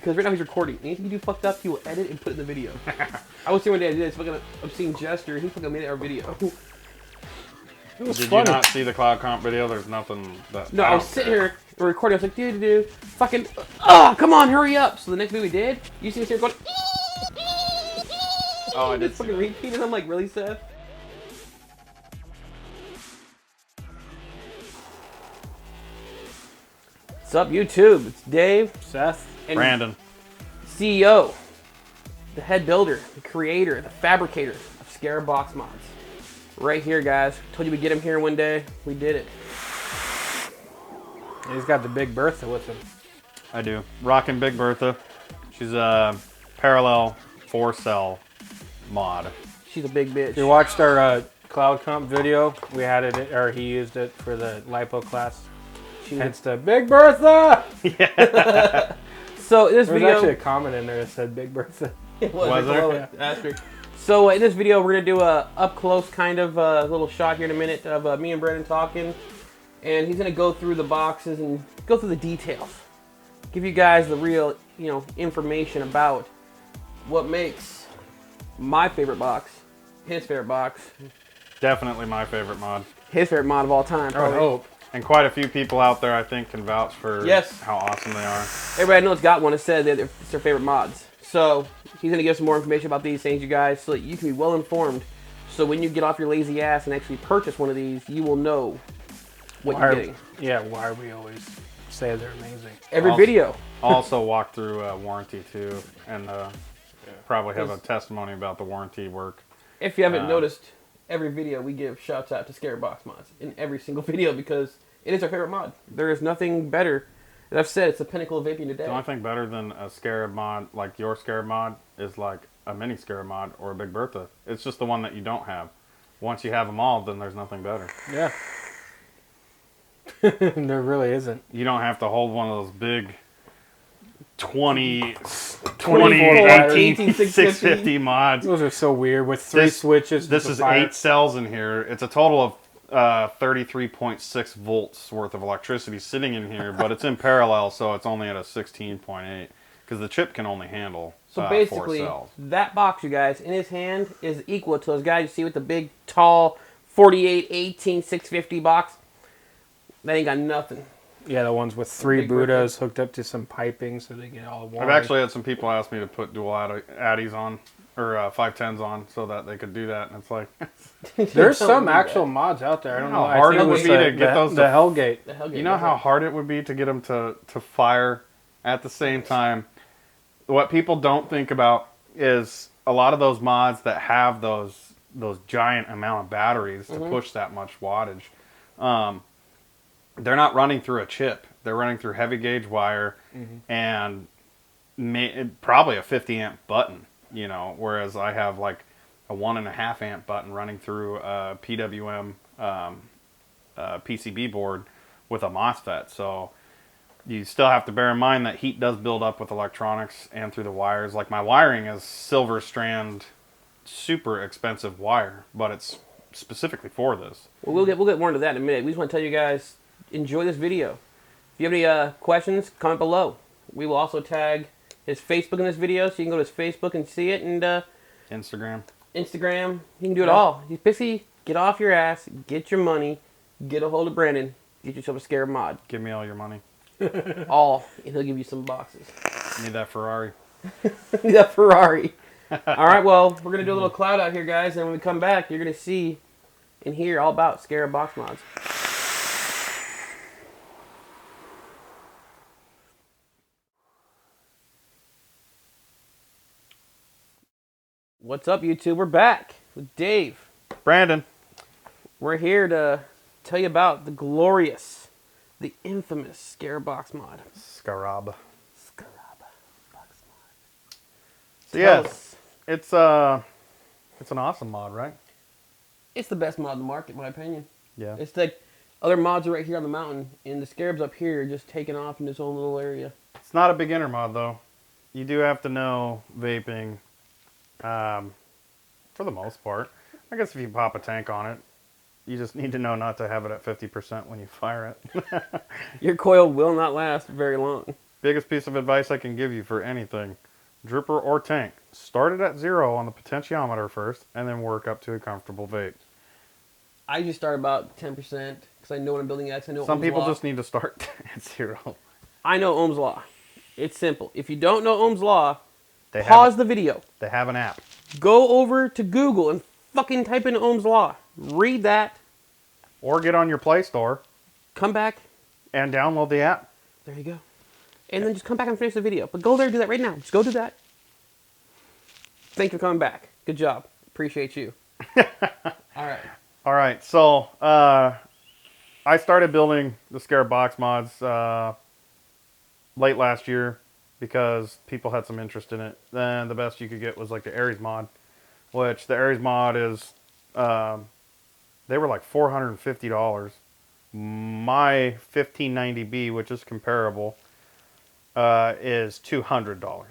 because right now he's recording. Anything you do fucked up, he will edit and put it in the video. I was here one day I did this fucking obscene gesture. He fucking made it our video. It was funny. You not see the Cloud Comp video? There's nothing that... No, I was sitting here recording. I was like, dude, fucking, oh, come on, hurry up. So the next video we did, you see us here going, oh, I did fucking repeat, and I'm like, really, Seth? What's up, YouTube? It's Dave, Seth, and Brandon. CEO, the head builder, the creator, the fabricator of Scarab Box Mods. Right here, guys. Told you we'd get him here one day. We did it. He's got the big Bertha with him. I do. Rocking Big Bertha. She's a parallel 4-cell mod. She's a big bitch. If you watched our Cloud Comp video, we had it, or he used it for the lipo class. Hence the Big Bertha! Yeah. So in this video... There's actually a comment in there that said Big Bertha. It was there? Asterisk. So in this video, we're going to do a up-close kind of little shot here in a minute of me and Brandon talking. And he's going to go through the boxes and go through the details. Give you guys the real, information about what makes my favorite box, his favorite box. Definitely my favorite mod. His favorite mod of all time, probably. I hope. And quite a few people out there, I think, can vouch for how awesome they are. Everybody I know that's got one has said that it's their favorite mods. So he's going to give us some more information about these things, you guys, so that you can be well informed. So when you get off your lazy ass and actually purchase one of these, you will know what you're getting. Yeah, why we always say they're amazing. Every video. Also walk through warranty too, and probably have a testimony about the warranty work. If you haven't noticed, every video we give shouts out to Scarab Box Mods in every single video because it is our favorite mod. There is nothing better. As I've said, it's the pinnacle of vaping today. The only thing better than a Scarab mod, like your Scarab mod, is like a mini Scarab mod or a Big Bertha. It's just the one that you don't have. Once you have them all, then there's nothing better. Yeah. There really isn't. You don't have to hold one of those big 650 mods. Those are so weird with three switches. This is 8 cells in here. It's a total of 33.6 volts worth of electricity sitting in here, but it's in parallel, so it's only at a 16.8 because the chip can only handle so basically 4 cells. That box, you guys, in his hand is equal to those guys you see with the big, tall 48, 18, 650 box. That ain't got nothing. Yeah, the ones with 3 Buddhas hooked up to some piping so they get all warm. I've actually had some people ask me to put dual Addies on, or 510s on, so that they could do that, and it's like... There's some actual mods out there. I don't know how hard it would be to get those... The Hellgate. You know how hard it would be to get them to fire at the same time? What people don't think about is a lot of those mods that have those giant amount of batteries to push that much wattage. They're not running through a chip. They're running through heavy gauge wire and probably a 50 amp button, whereas I have like a 1.5 amp button running through a PWM PCB board with a MOSFET. So you still have to bear in mind that heat does build up with electronics and through the wires. Like my wiring is silver strand, super expensive wire, but it's specifically for this. Well, we'll get more into that in a minute. We just want to tell you guys, enjoy this video. If you have any questions, comment below. We will also tag his Facebook in this video, so you can go to his Facebook and see it. And Instagram. You can do it all. You basically get off your ass, get your money, get a hold of Brandon, get yourself a Scarab mod. Give me all your money. All, and he'll give you some boxes. Need that Ferrari. Need that Ferrari. All right, well, we're going to do a little cloud out here, guys, and when we come back, you're going to see and hear all about Scarab Box Mods. What's up, YouTube? We're back with Dave. Brandon. We're here to tell you about the glorious, the infamous Scarab Box Mod. Scarab Box Mod. So yes, it's an awesome mod, right? It's the best mod in the market, in my opinion. Yeah. It's like other mods are right here on the mountain, and the Scarabs up here are just taking off in this own little area. It's not a beginner mod, though. You do have to know vaping, for the most part. I guess if you pop a tank on it, you just need to know not to have it at 50% when you fire it. Your coil will not last very long. biggest piece of advice I can give you for anything, dripper or tank, start it at 0 on the potentiometer first, and then work up to a comfortable vape. I usually start about 10% because I know what I'm building at. I know Some Ohm's people law. just need to start at 0. I know Ohm's law. It's simple. If you don't know Ohm's law, They pause have, the video. They have an app. Go over to Google and fucking type in Ohm's law. Read that. Or get on your Play Store Come back. and download the app. There you go. And then just come back and finish the video. But go there and do that right now. Just go do that. Thank you for coming back. Good job. Appreciate you. All right. All right, so I started building the Scarab Box Mods late last year because people had some interest in it. Then the best you could get was like the Aries mod, which the Aries mod is, they were like $450. My 1590B, which is comparable, is $200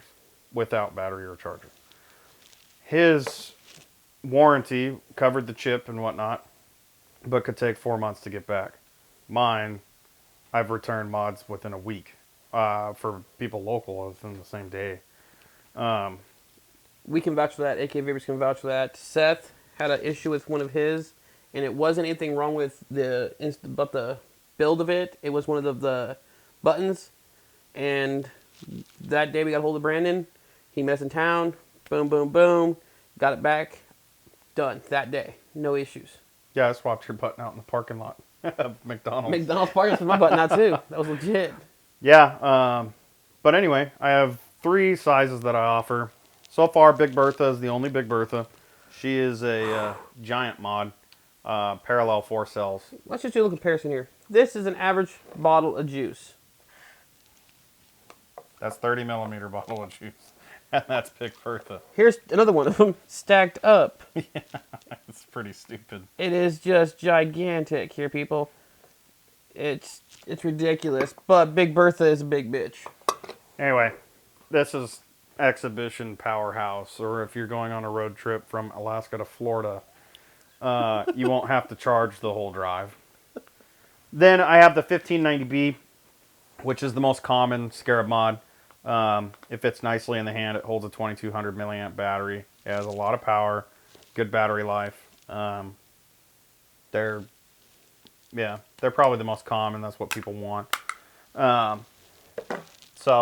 without battery or charger. His warranty covered the chip and whatnot, but could take 4 months to get back. Mine, I've returned mods within a week. For people local, within the same day. We can vouch for that. AK Vapers can vouch for that. Seth had an issue with one of his, and it wasn't anything wrong with but the build of it. It was one of the buttons. And that day we got a hold of Brandon. He met us in town. Boom, boom, boom. Got it back. Done. That day. No issues. Yeah, I swapped your button out in the parking lot of McDonald's. McDonald's parking was my button out too. That was legit. Yeah, but anyway, I have 3 sizes that I offer. So far, Big Bertha is the only Big Bertha. She is a giant mod, parallel 4 cells. Let's just do a little comparison here. This is an average bottle of juice. That's 30 millimeter bottle of juice. And that's Big Bertha. Here's another one of them stacked up. Yeah, it's pretty stupid. It is just gigantic here, people. It's ridiculous. But Big Bertha is a big bitch. Anyway, this is Exhibition Powerhouse, or if you're going on a road trip from Alaska to Florida, you won't have to charge the whole drive. Then I have the 1590B, which is the most common Scarab mod. It fits nicely in the hand. It holds a 2200 milliamp battery. It has a lot of power, good battery life. They're probably the most common. That's what people want. So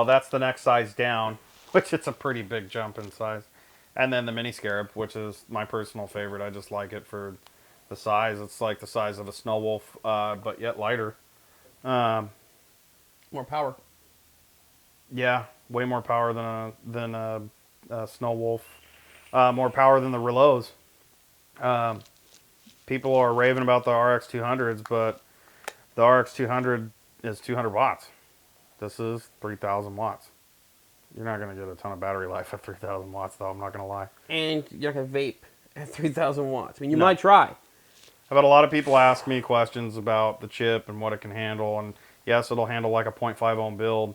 that's the next size down, which it's a pretty big jump in size. And then the mini Scarab, which is my personal favorite. I just like it for the size. It's like the size of a Snow Wolf, but yet lighter. More power. Yeah, way more power than a Snow Wolf. More power than the Reloads. People are raving about the RX200s, but the RX200 is 200 watts. This is 3,000 watts. You're not going to get a ton of battery life at 3,000 watts, though. I'm not going to lie. And you're not going to vape at 3,000 watts. I mean, you might try. I've had a lot of people ask me questions about the chip and what it can handle. And yes, it'll handle like a 0.5 ohm build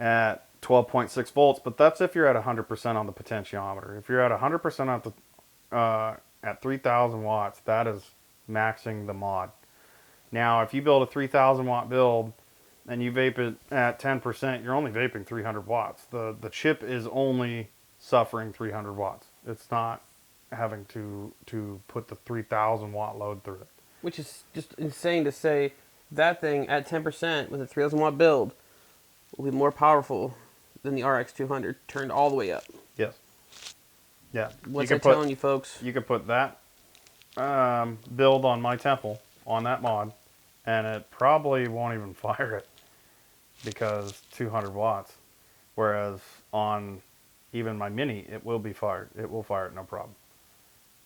at 12.6 volts, but that's if you're at 100% on the potentiometer. If you're at 100% at 3,000 watts, that is maxing the mod. Now, if you build a 3,000 watt build and you vape it at 10%, you're only vaping 300 watts. The chip is only suffering 300 watts. It's not having to put the 3,000 watt load through it. Which is just insane to say that thing at 10% with a 3,000 watt build will be more powerful than the RX200 turned all the way up. Yes. Yeah. What's that telling you, folks? You could put that build on my Temple, on that mod, and it probably won't even fire it because 200 watts. Whereas on even my Mini, it will be fired. It will fire it, no problem.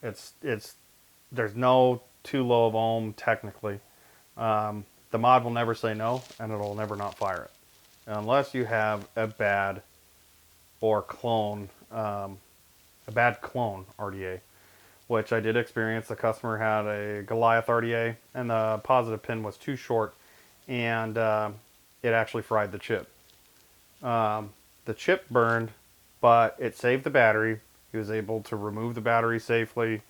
There's no too low of ohm technically. The mod will never say no, and it'll never not fire it. Unless you have a bad clone RDA, which I did experience. The customer had a Goliath RDA, and the positive pin was too short, and it actually fried the chip. The chip burned, but it saved the battery. He was able to remove the battery safely,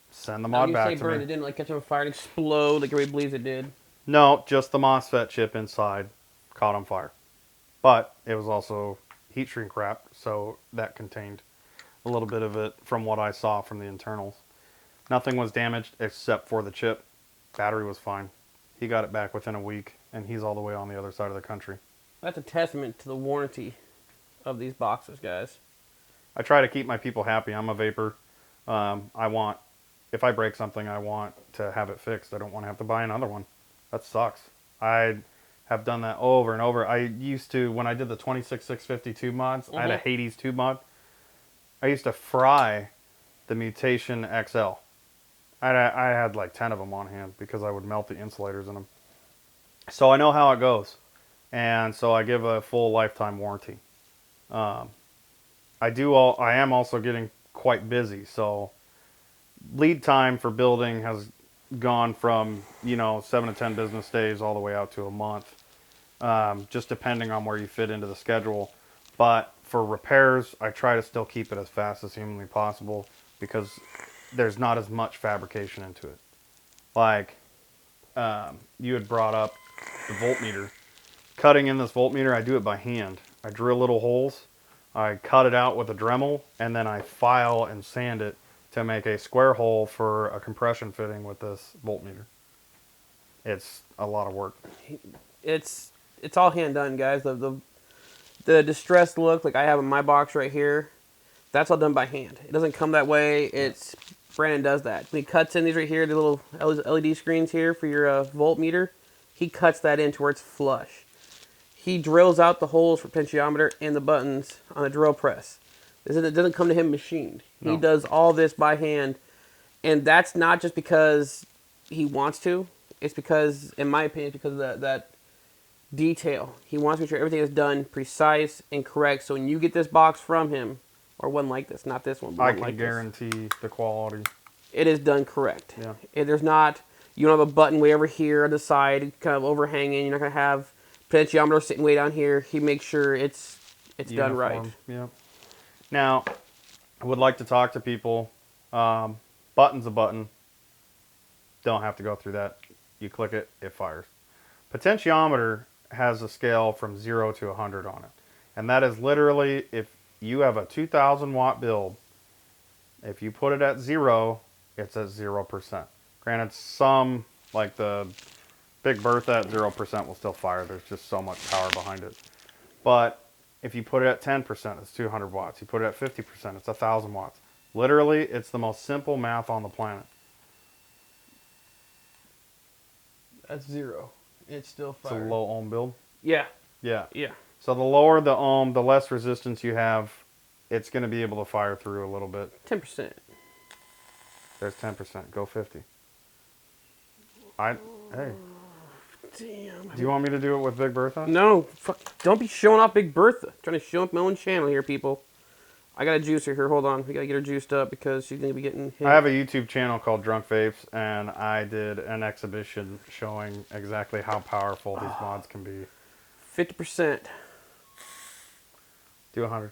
send the mod back to me. Burned, it didn't like catch on fire and explode like everybody believes it did. No, just the MOSFET chip inside caught on fire. but it was also heat shrink wrapped, so that contained a little bit of it from what I saw from the internals. Nothing was damaged except for the chip. Battery was fine. He got it back within a week, and he's all the way on the other side of the country. That's a testament to the warranty of these boxes, guys. I try to keep my people happy. I'm a vapor. If I break something, I want to have it fixed. I don't want to have to buy another one. That sucks. I have done that over and over. I used to, when I did the 26650 tube mods, I had a Hades tube mod. I used to fry the Mutation XL. I had like 10 of them on hand because I would melt the insulators in them. So I know how it goes. And so I give a full lifetime warranty. I am also getting quite busy. So lead time for building has gone from, 7 to 10 business days all the way out to a month. Just depending on where you fit into the schedule. But for repairs, I try to still keep it as fast as humanly possible because there's not as much fabrication into it. Like, you had brought up the voltmeter. Cutting in this voltmeter, I do it by hand. I drill little holes, I cut it out with a Dremel, and then I file and sand it to make a square hole for a compression fitting with this voltmeter. It's a lot of work. It's all hand done, guys. The distressed look, like I have in my box right here, that's all done by hand. It doesn't come that way. Brandon does that. He cuts in these right here, the little LED screens here for your voltmeter. He cuts that into where it's flush. He drills out the holes for potentiometer and the buttons on a drill press. It doesn't come to him machined. No. He does all this by hand, and that's not just because he wants to. It's because, in my opinion, because of that detail. He wants to make sure everything is done precise and correct. So when you get this box from him, or one like this, not this one, but I one can like guarantee the quality. It is done correct. Yeah. There's not, you don't have a button way over here on the side, kind of overhanging. You're not going to have potentiometer sitting way down here. He makes sure it's done right. Yeah. Now, I would like to talk to people. Button's a button. Don't have to go through that. You click it, it fires. Potentiometer has a scale from 0 to 100 on it. And that is literally, if you have a 2,000 watt build, if you put it at 0, it's at 0%. Granted, some, like the Big Bertha at 0% will still fire. There's just so much power behind it. But if you put it at 10%, it's 200 watts. You put it at 50%, it's 1,000 watts. Literally, it's the most simple math on the planet. That's 0. It's still It's firing. a low ohm build. Yeah. Yeah. Yeah. So the lower the ohm, the less resistance you have, it's going to be able to fire through a little bit. 10%. There's 10%. Go 50. Hey. Damn. Do you want me to do it with Big Bertha? No. Fuck. Don't be showing off Big Bertha. I'm trying to show up my own channel here, people. I got a juicer here. Hold on. We got to get her juiced up because she's going to be getting hit. I have a YouTube channel called Drunken Vapes, and I did an exhibition showing exactly how powerful these mods can be. 50%. Do 100.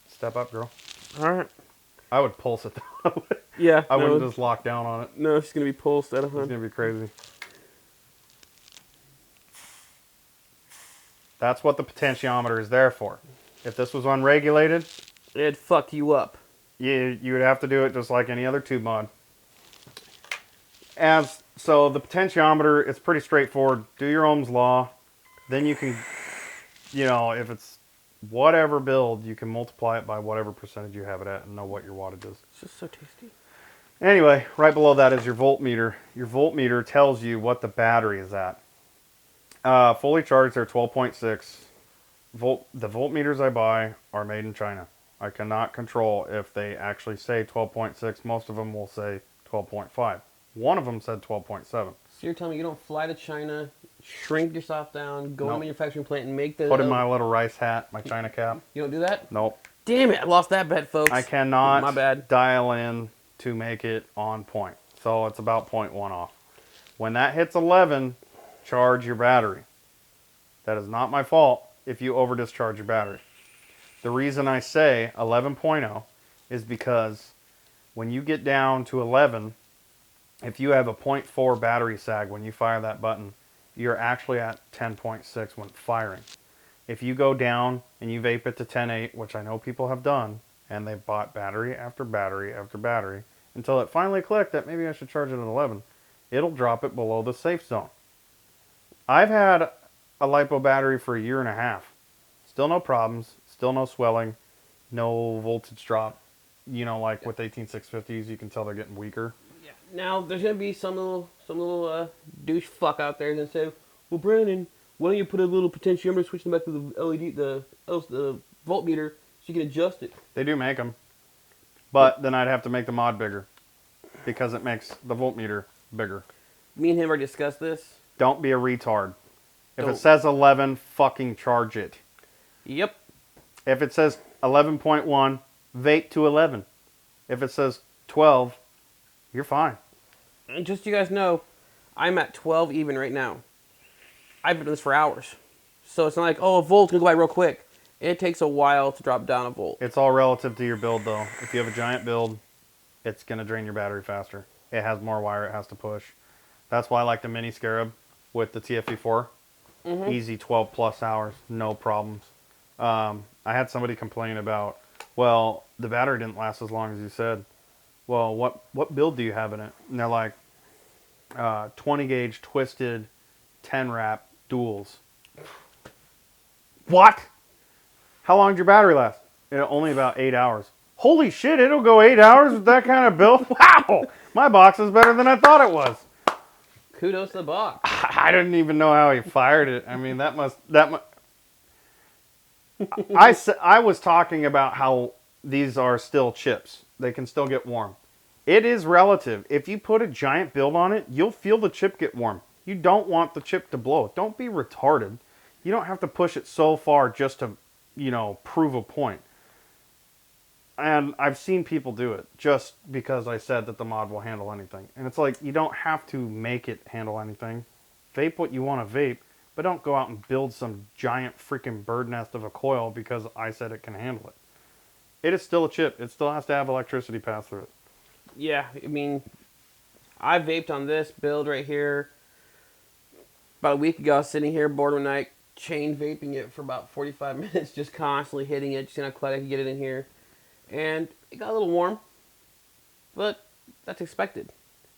Step up, girl. All right. I would pulse it that way. Yeah. I wouldn't just lock down on it. No, she's going to be pulsed at 100. It's going to be crazy. That's what the potentiometer is there for. If this was unregulated, it'd fuck you up. You would have to do it just like any other tube mod. So the potentiometer, it's pretty straightforward. Do your Ohm's law. Then you can, if it's whatever build, you can multiply it by whatever percentage you have it at and know what your wattage is. It's just so tasty. Anyway, right below that is your voltmeter. Your voltmeter tells you what the battery is at. Fully charged, they're 12.6. The voltmeters I buy are made in China. I cannot control if they actually say 12.6. Most of them will say 12.5. One of them said 12.7. So you're telling me you don't fly to China, shrink yourself down, go to a manufacturing plant and make the... Put in my little rice hat, my China cap. You don't do that? Nope. Damn it, I lost that bet, folks. I cannot My bad. dial in to make it on point. So it's about 0.1 off. When that hits 11, charge your battery. That is not my fault if you over discharge your battery. The reason I say 11.0 is because when you get down to 11, if you have a 0.4 battery sag when you fire that button, you're actually at 10.6 when firing. If you go down and you vape it to 10.8, which I know people have done, and they've bought battery after battery after battery, until it finally clicked that maybe I should charge it at 11, it'll drop it below the safe zone. I've had a LiPo battery for 1.5 years. Still no problems, still no swelling, no voltage drop. You know, like with 18650s, you can tell they're getting weaker. Yeah. Now there's gonna be some little douche fuck out there that say, "Well, Brandon, why don't you put a little potentiometer switch in the back of the LED, the voltmeter, so you can adjust it?" They do make them, but then I'd have to make the mod bigger because it makes the voltmeter bigger. Me and him already discussed this. Don't be a retard. If Don't. it says 11, fucking charge it. Yep. If it says 11.1, vape to 11. If it says 12, you're fine. And just so you guys know, I'm at 12 even right now. I've been doing this for hours. So it's not like, oh, a volt's going to go by real quick. It takes a while to drop down a volt. It's all relative to your build, though. If you have a giant build, it's going to drain your battery faster. It has more wire it has to push. That's why I like the mini Scarab with the TFE4. Easy 12 plus hours, no problems. I had somebody complain about, well, the battery didn't last as long as you said. Well, what build do you have in it? And they're like, 20 gauge twisted 10 wrap duals. What? How long did your battery last? Only about 8 hours. Holy shit, it'll go 8 hours with that kind of build? Wow! My box is better than I thought it was. Kudos to the box. I didn't even know how he fired it. I mean, I was talking about how these are still chips. They can still get warm. It is relative. If you put a giant build on it, you'll feel the chip get warm. You don't want the chip to blow. Don't be retarded. You don't have to push it so far just to, prove a point. And I've seen people do it just because I said that the mod will handle anything. And it's like, you don't have to make it handle anything. Vape what you want to vape, but don't go out and build some giant freaking bird nest of a coil because I said it can handle it. It is still a chip. It still has to have electricity pass through it. Yeah, I mean, I vaped on this build right here about a week ago. I was sitting here bored one night, chain vaping it for about 45 minutes, just constantly hitting it, just seeing how glad I could get it in here. And it got a little warm, but that's expected.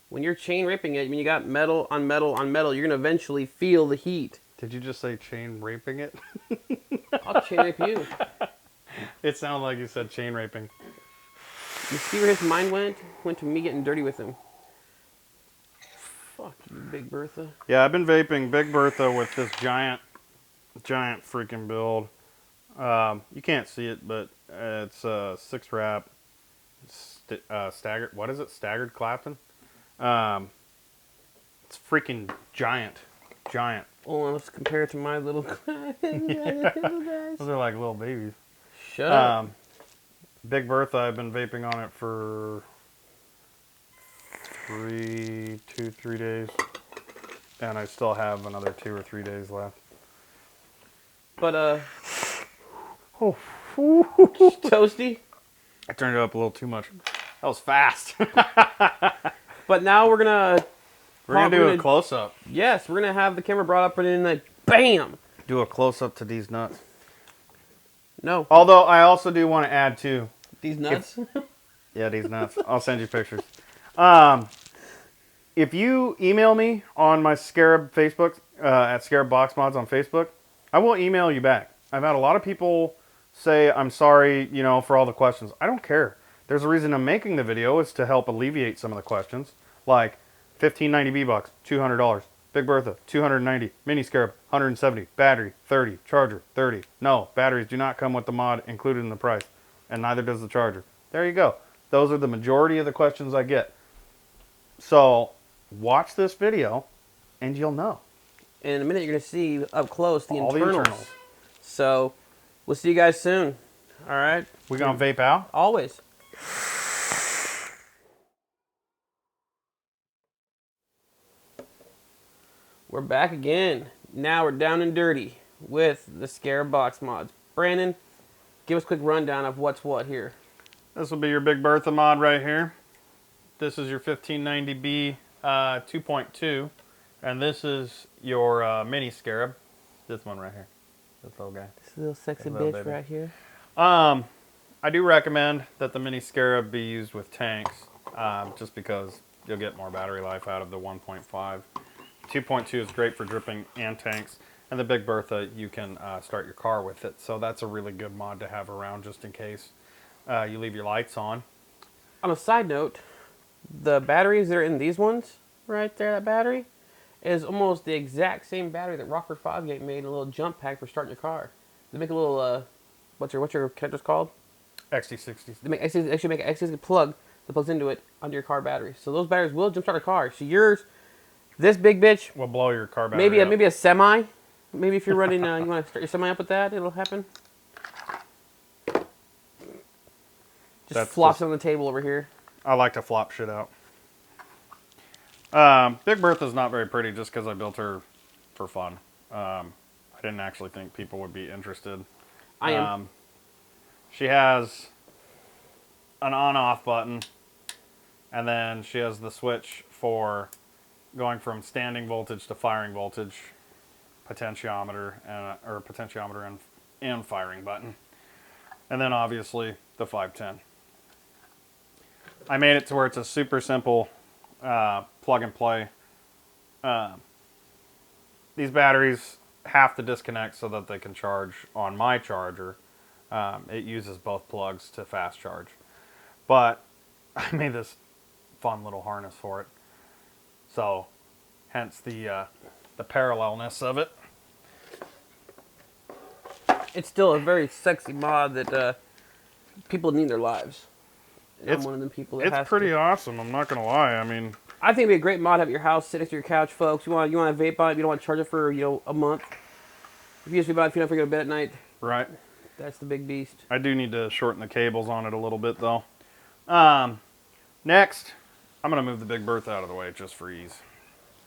When you're chain ripping it, when you got metal on metal on metal, you're going to eventually feel the heat. Did you just say chain raping it? I'll chain rape you. It sounded like you said chain raping. You see where his mind went? Went to me getting dirty with him. Fuck you, Big Bertha. Yeah, I've been vaping Big Bertha with this giant freaking build. You can't see it, but it's a 6 wrap staggered. What is it? Staggered Clapton. It's freaking giant. Oh, let's compare it to my little. Yeah. Those are like little babies. Shut up. Big Bertha, I've been vaping on it for 3 days, and I still have another 2 or 3 days left. But toasty. I turned it up a little too much. That was fast. But now we're gonna do a close up. Yes, we're gonna have the camera brought up and then like bam. Do a close up to these nuts. No. Although I also do want to add too. These nuts. Yeah, these nuts. I'll send you pictures. If you email me on my Scarab Facebook at Scarab Box Mods on Facebook, I will email you back. I've had a lot of people say, I'm sorry, for all the questions. I don't care. There's a reason I'm making the video is to help alleviate some of the questions. Like 1590 V-Bucks, $200. Big Bertha, $290. Mini Scarab, $170. Battery, $30. Charger, $30. No, batteries do not come with the mod included in the price. And neither does the charger. There you go. Those are the majority of the questions I get. So, watch this video and you'll know. And in a minute, you're going to see up close the All internals. the internals. So, we'll see you guys soon. All right? We gonna vape out? Always. We're back again. Now we're down and dirty with the Scarab Box Mods. Brandon, give us a quick rundown of what's what here. This will be your Big Bertha mod right here. This is your 1590B 2.2. And this is your mini Scarab. This one right here. This little guy. This little sexy little bitch baby. right here. I do recommend that the mini Scarab be used with tanks, just because you'll get more battery life out of the 1.5. 2.2 is great for dripping and tanks, and the Big Bertha, you can start your car with it. So that's a really good mod to have around just in case you leave your lights on. On a side note, the batteries that are in these ones, right there, that battery, is almost the exact same battery that Rockford Fosgate made in a little jump pack for starting your car. They make a little, what's your connectors called? XT60s. They actually make an XT plug that plugs into it under your car battery. So those batteries will jumpstart a car. So yours, this big bitch, Will blow your car battery maybe a semi. Maybe if you're running, you want to start your semi up with that, it'll happen. Just flops on the table over here. I like to flop shit out. Big Bertha's not very pretty just because I built her for fun. I didn't actually think people would be interested. I am. She has an on-off button, and then she has the switch for going from standing voltage to firing voltage, potentiometer and firing button, and then obviously the 510. I made it to where it's a super simple plug and play. These batteries have to disconnect so that they can charge on my charger. It uses both plugs to fast charge. But I made this fun little harness for it. So, hence the parallelness of it. It's still a very sexy mod that people need in their lives. And I'm one of them people that has It's pretty to. awesome, I'm not going to lie. I mean, I think it'd be a great mod to have at your house, sit next to your couch, folks. You want to vape on it, you don't want to charge it for, a month. If you just vape on it, if you don't go to bed at night, right. that's the big beast. I do need to shorten the cables on it a little bit, though. Next, I'm going to move the Big Bertha out of the way just for ease.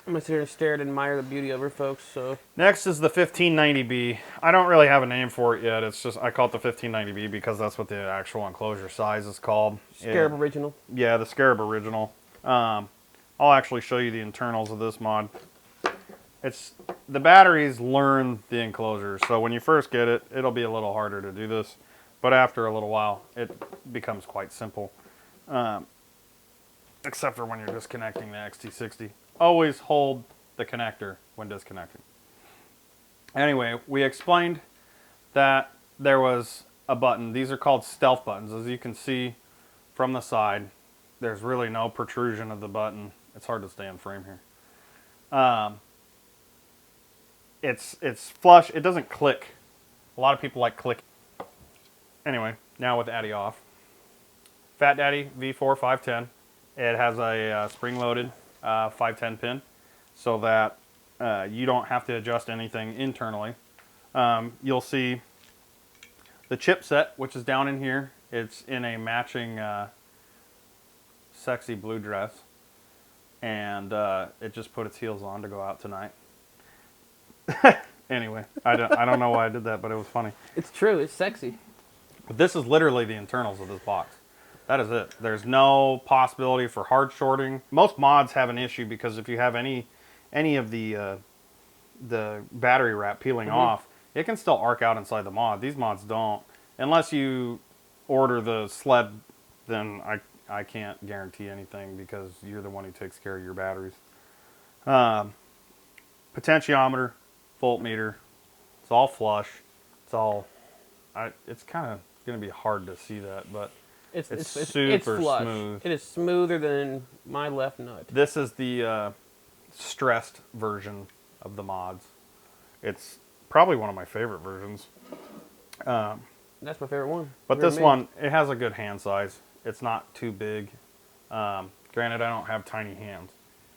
I'm going to sit here and stare and admire the beauty of her, folks. So Next is the 1590B. I don't really have a name for it yet. It's just, I call it the 1590B because that's what the actual enclosure size is called. Scarab Original. Yeah, the Scarab Original. I'll actually show you the internals of this mod. The batteries learn the enclosure, so when you first get it, it'll be a little harder to do this, but after a little while, it becomes quite simple. Except for when you're disconnecting the XT60. Always hold the connector when disconnecting. Anyway, we explained that there was a button. These are called stealth buttons. As you can see from the side, there's really no protrusion of the button. It's hard to stay in frame here. It's flush. It doesn't click. A lot of people like click. Anyway, now with Addy off. Fat Daddy V4 510. It has a spring-loaded 510 pin so that you don't have to adjust anything internally. You'll see the chipset, which is down in here. It's in a matching sexy blue dress. And it just put its heels on to go out tonight. Anyway, I don't know why I did that, but it was funny. It's true. It's sexy. But this is literally the internals of this box. That is it. There's no possibility for hard shorting. Most mods have an issue because if you have any of the battery wrap peeling off, it can still arc out inside the mod. These mods don't. Unless you order the sled, then I can't guarantee anything because you're the one who takes care of your batteries. Potentiometer, voltmeter, it's all flush. It's kind of going to be hard to see that, but it's super flush. smooth. It is smoother than my left nut. This is the stressed version of the mods. It's probably one of my favorite versions. That's my favorite one. But this one, it has a good hand size. It's not too big. Granted, I don't have tiny hands.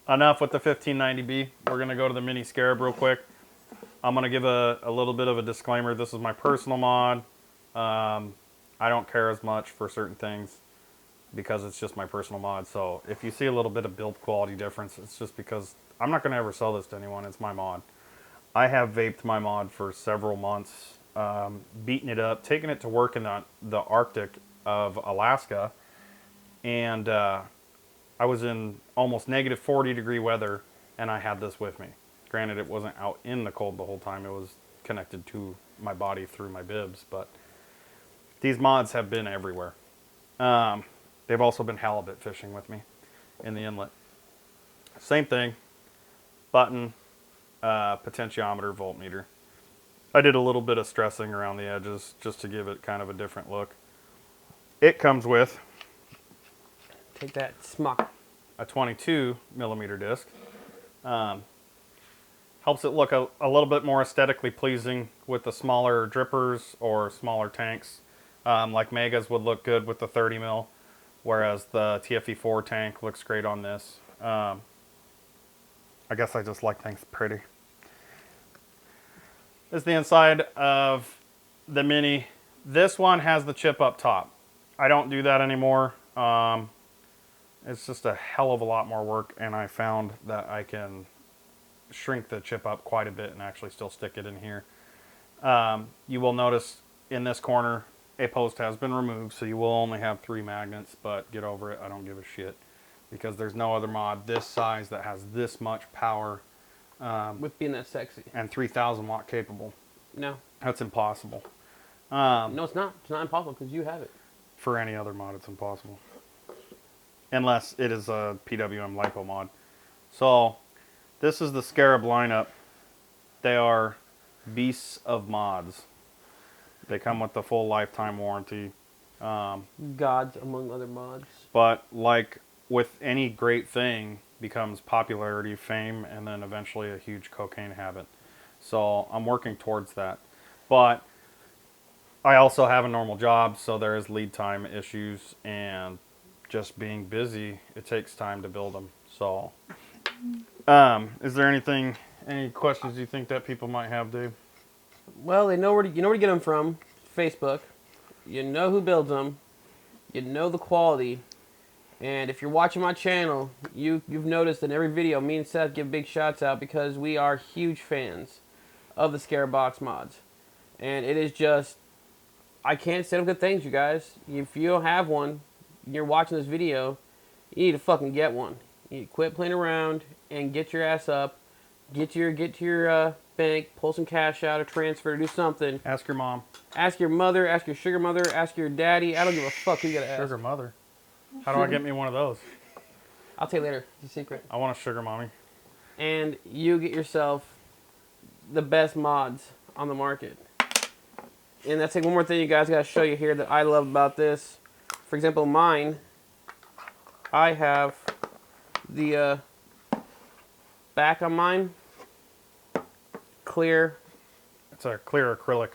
Enough with the 1590B. We're going to go to the mini Scarab real quick. I'm going to give a little bit of a disclaimer. This is my personal mod. I don't care as much for certain things because it's just my personal mod. So if you see a little bit of build quality difference, it's just because I'm not going to ever sell this to anyone. It's my mod. I have vaped my mod for several months, beaten it up, taken it to work in the Arctic of Alaska, and I was in almost -40 degree weather, and I had this with me. Granted, it wasn't out in the cold the whole time. It was connected to my body through my bibs. But these mods have been everywhere. They've also been halibut fishing with me in the inlet. Same thing. Button, potentiometer, voltmeter. I did a little bit of stressing around the edges just to give it kind of a different look. It comes with... Take that, smock. A 22 millimeter disc. Helps it look a little bit more aesthetically pleasing with the smaller drippers or smaller tanks. Like Megas would look good with the 30 mil, whereas the TFE4 tank looks great on this. I guess I just like things pretty. This is the inside of the Mini. This one has the chip up top. I don't do that anymore. It's just a hell of a lot more work, and I found that I can shrink the chip up quite a bit and actually still stick it in here. You will notice in this corner a post has been removed, so you will only have 3 magnets, but get over it. I don't give a shit because there's no other mod this size that has this much power With being that sexy. and 3,000 watt capable. No. That's impossible. No, it's not. It's not impossible because you have it. For any other mod, it's impossible. Unless it is a PWM LiPo mod. So, this is the Scarab lineup. They are beasts of mods. They come with the full lifetime warranty. Gods among other mods. But like with any great thing, becomes popularity, fame, and then eventually a huge cocaine habit. So I'm working towards that. But I also have a normal job, so there is lead time issues, and just being busy, it takes time to build them. So, is there any questions you think that people might have, Dave? Well, you know where to get them from. Facebook. You know who builds them. You know the quality. And if you're watching my channel, you've noticed in every video, me and Seth give big shots out because we are huge fans of the Scarab Box Mods. And it is just, I can't say good things, you guys. If you don't have one, you're watching this video, you need to fucking get one. You need to quit playing around and get your ass up. Get to your bank, pull some cash out, or transfer, do something. Ask your mom. Ask your mother, ask your sugar mother, ask your daddy. I don't give a fuck who you gotta ask. Sugar mother? How do I get me one of those? I'll tell you later. It's a secret. I want a sugar mommy. And you get yourself the best mods on the market. And that's like one more thing you guys gotta show you here that I love about this. For example, mine, I have the back on mine, clear. It's a clear acrylic.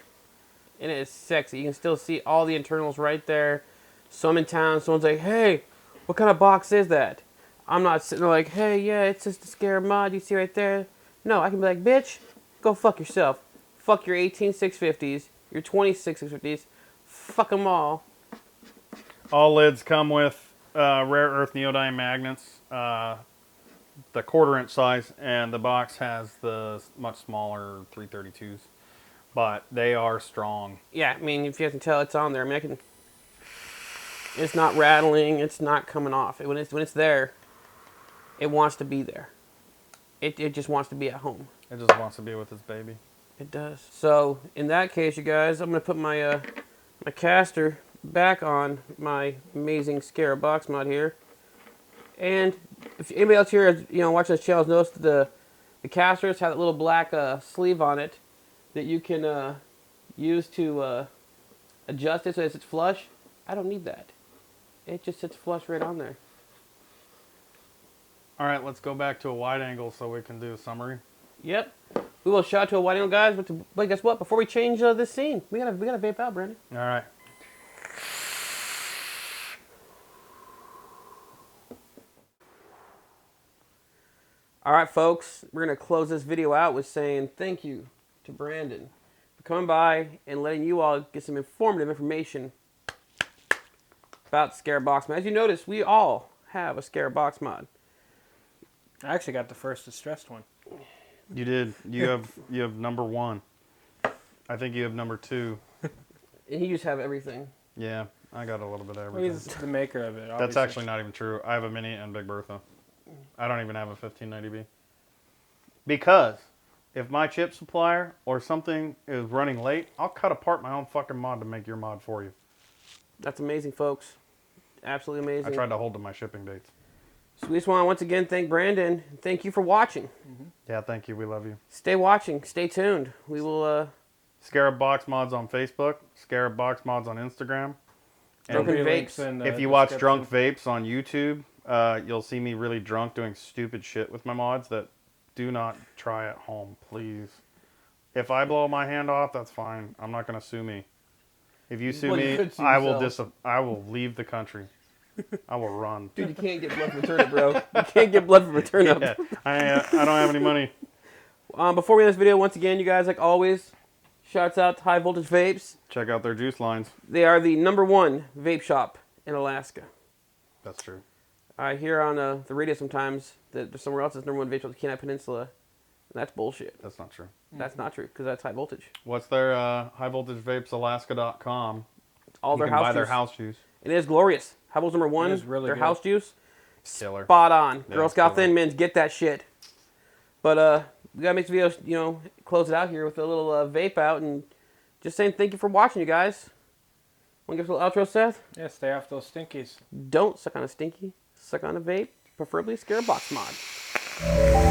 And it is sexy. You can still see all the internals right there. So I'm in town, someone's like, hey, what kind of box is that? I'm not sitting there like, hey, yeah, it's just a Scarab mod you see right there. No, I can be like, bitch, go fuck yourself. Fuck your 18 650s, your 26 650s. Fuck them all. All lids come with rare earth neodyme magnets, the 1/4 inch size, and the box has the much smaller 332s. But they are strong. Yeah, I mean, if you can tell, it's on there. I mean, it's not rattling. It's not coming off. When it's there, it wants to be there. It just wants to be at home. It just wants to be with its baby. It does. So in that case, you guys, I'm gonna put my my caster back on my amazing Scarab Box mod here. And if anybody else here, watching this channel, has noticed the casters have that little black sleeve on it that you can use to adjust it so it sits flush. I don't need that. It just sits flush right on there. All right, let's go back to a wide angle so we can do a summary. Yep. We will shot to a wide angle, guys. But guess what? Before we change this scene, we gotta vape out, Brandon. All right. All right, folks. We're gonna close this video out with saying thank you to Brandon for coming by and letting you all get some informative information about Scarab Box Mod. As you notice, we all have a Scarab Box Mod. I actually got the first distressed one. You did. You have number 1. I think you have number 2. And you just have everything. Yeah, I got a little bit of Well, everything. he's the maker of it. That's Obviously. actually not even true. I have a Mini and Big Bertha. I don't even have a 1590B. Because if my chip supplier or something is running late, I'll cut apart my own fucking mod to make your mod for you. That's amazing, folks. Absolutely amazing. I tried to hold to my shipping dates. So we just want to once again thank Brandon. Thank you for watching. Yeah, thank you. We love you. Stay watching. Stay tuned. We will... Scarab Box Mods on Facebook. Scarab Box Mods on Instagram. Drunken There'll be links Vapes. in the If you watch description. Drunk Vapes on YouTube, you'll see me really drunk doing stupid shit with my mods that do not try at home, please. If I blow my hand off, that's fine. I'm not going to sue me. If you sue Well, you me, could sue I will yourself. I will leave the country. I will run. Dude, you can't get blood from a turnip, bro. You can't get blood from a turnip. Yeah, I don't have any money. Before we end this video, once again, you guys, like always, shouts out to High Voltage Vapes. Check out their juice lines. They are the #1 vape shop in Alaska. That's true. I hear on the radio sometimes that there's somewhere else that's #1 vape shop, the Kenai Peninsula. And that's bullshit. That's not true. That's not true, because that's High Voltage. What's their highvoltagevapesalaska.com? All You their can house buy juice. their house juice. It is glorious. High Voltage #1, It is really their good. house juice. Killer. Spot on. Yeah, Girl it's Scout killer. Thin Mints, get that shit. But we gotta make this video, close it out here with a little vape out and just saying thank you for watching, you guys. Want to give us a little outro, Seth? Yeah, stay off those stinkies. Don't suck on a stinky, suck on a vape, preferably a Scarab Box Mod.